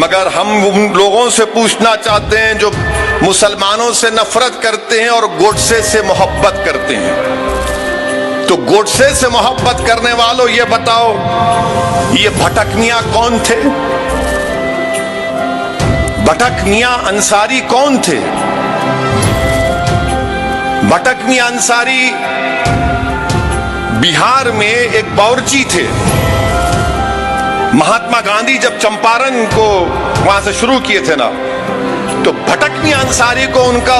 मगर हम उन लोगों से पूछना चाहते हैं जो मुसलमानों से नफरत करते हैं और गोडसे से मोहब्बत करते हैं। तो गोडसे से मोहब्बत करने वालों ये बताओ, ये भटक मियां कौन थे? भटक मियां अंसारी कौन थे? भटक मियां अंसारी बिहार में एक बावर्ची थे। महात्मा गांधी जब चंपारण को वहां से शुरू किए थे ना, तो भटक मियां अंसारी को उनका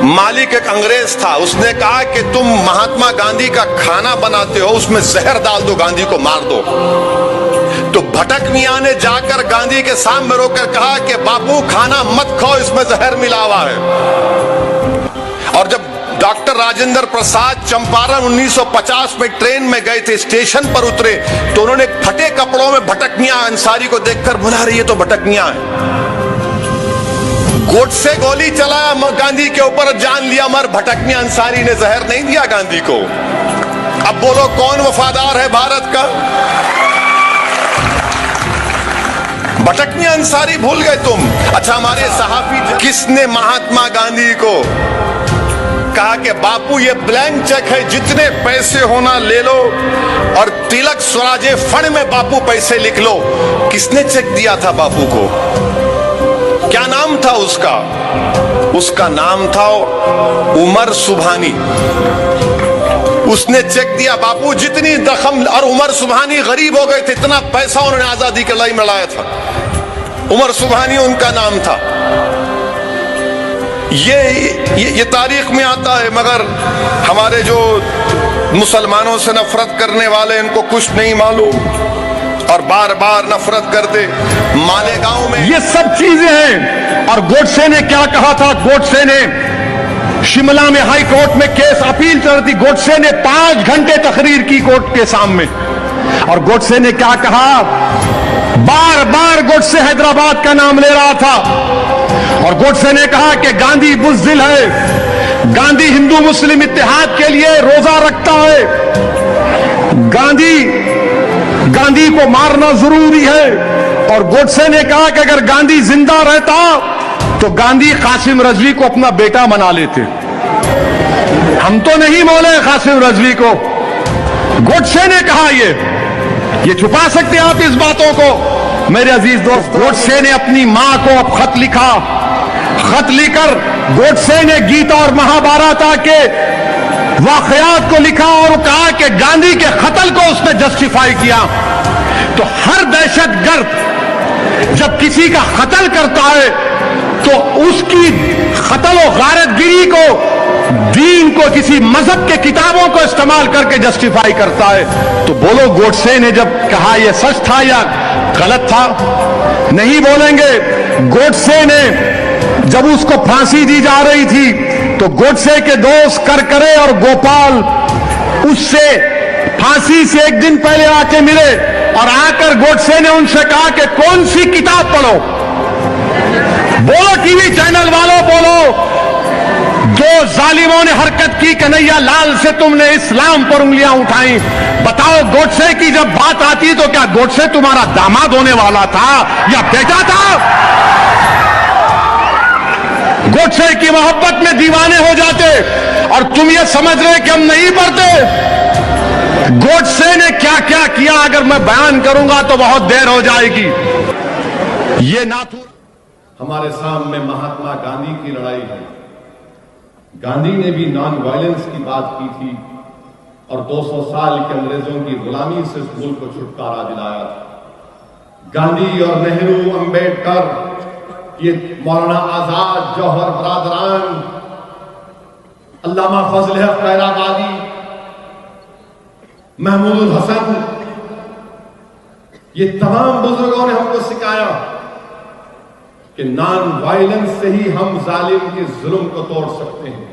मालिक एक अंग्रेज था, उसने कहा कि तुम महात्मा गांधी का खाना बनाते हो, उसमें जहर डाल दो, गांधी को मार दो। तो भटक मियां ने जाकर गांधी के सामने रोकर कहा कि बापू खाना मत खाओ, इसमें जहर मिला हुआ है। और जब डॉक्टर राजेंद्र प्रसाद चंपारण 1950 में ट्रेन में गए थे, स्टेशन पर उतरे तो उन्होंने फटे कपड़ों में भटक मियां अंसारी को देखकर बुला रही है तो भटक मियां है। गोडसे गोली चलाया गांधी के ऊपर, जान लिया मर, भटक मियां अंसारी ने जहर नहीं दिया गांधी को। अब बोलो कौन वफादार है भारत का? भटक मियां अंसारी भूल गए तुम? अच्छा, हमारे सहाफी किसने महात्मा गांधी को कहा कि बापू ये ब्लैंक चेक है, जितने पैसे होना ले लो और तिलक स्वराजे फंड में बापू पैसे लिख लो? किसने चेक दिया था बापू को? क्या नाम था उसका? उसका नाम था उमर सुबहानी। उसने चेक दिया, बापू जितनी दखम, और उमर सुबहानी गरीब हो गए थे, इतना पैसा उन्होंने आजादी के लड़ाई में लाया था। उमर सुबहानी उनका नाम था। ये तारीख में आता है, मगर हमारे जो मुसलमानों से नफरत करने वाले, इनको कुछ नहीं मालूम और बार बार नफरत करते। मालेगांव में ये सब चीजें हैं। और गोडसे ने क्या कहा था? गोडसे ने शिमला में हाई कोर्ट में केस अपील चल रही थी, गोडसे ने 5 घंटे तकरीर की कोर्ट के सामने। और गोडसे ने क्या कहा? बार बार गोडसे हैदराबाद का नाम ले रहा था और गोडसे ने कहा कि गांधी बुज़दिल है, गांधी हिंदू मुस्लिम इत्तेहाद के लिए रोजा रखता है, गांधी को मारना जरूरी है। और गोडसे ने कहा कि अगर गांधी जिंदा रहता तो गांधी कासिम रजवी को अपना बेटा बना लेते। हम तो नहीं बोले कासिम रजवी को, गोडसे ने कहा। ये छुपा सकते आप इस बातों को? मेरे अजीज दोस्त, गोडसे ने अपनी मां को अब खत लिखा। खत लिखकर गोडसे ने गीता और महाभारत के वाकयात को लिखा और कहा कि गांधी के कत्ल को उसने जस्टिफाई किया। तो हर दहशतगर्द जब किसी का कत्ल करता है तो उसकी कत्ल और गारतगिरी को, दीन को, किसी मजहब के किताबों को इस्तेमाल करके जस्टिफाई करता है। तो बोलो गोडसे ने जब कहा यह सच था या गलत था? नहीं बोलेंगे। गोडसे ने जब उसको फांसी दी जा रही थी तो गोडसे के दोस्त करकरे और गोपाल उससे फांसी से एक दिन पहले आके मिले और आकर गोडसे ने उनसे कहा कि कौन सी किताब पढ़ो? बोलो टीवी चैनल वालों, बोलो। जो जालिमों ने हरकत की कन्हैया लाल से तुमने इस्लाम पर उंगलियां उठाई, बताओ गोडसे की जब बात आती तो क्या गोडसे तुम्हारा दामाद होने वाला था या बेटा था? गोडसे की मोहब्बत में दीवाने हो जाते और तुम ये समझ रहे कि हम नहीं पढ़ते। गोडसे ने क्या क्या किया अगर मैं बयान करूंगा तो बहुत देर हो जाएगी। ये नाथू हमारे सामने महात्मा गांधी की लड़ाई है। गांधी ने भी नॉन वायलेंस की बात की थी और 200 साल के अंग्रेजों की गुलामी से इस मुल्क को छुटकारा दिलाया था। गांधी और नेहरू, अंबेडकर, ये मौलाना आजाद, जौहर बरादरान, अल्लामा फजल हक खैराबादी, महमूद हसन, ये तमाम बुजुर्गों ने हमको सिखाया कि नॉन वायलेंस से ही हम जालिम के जुल्म को तोड़ सकते हैं।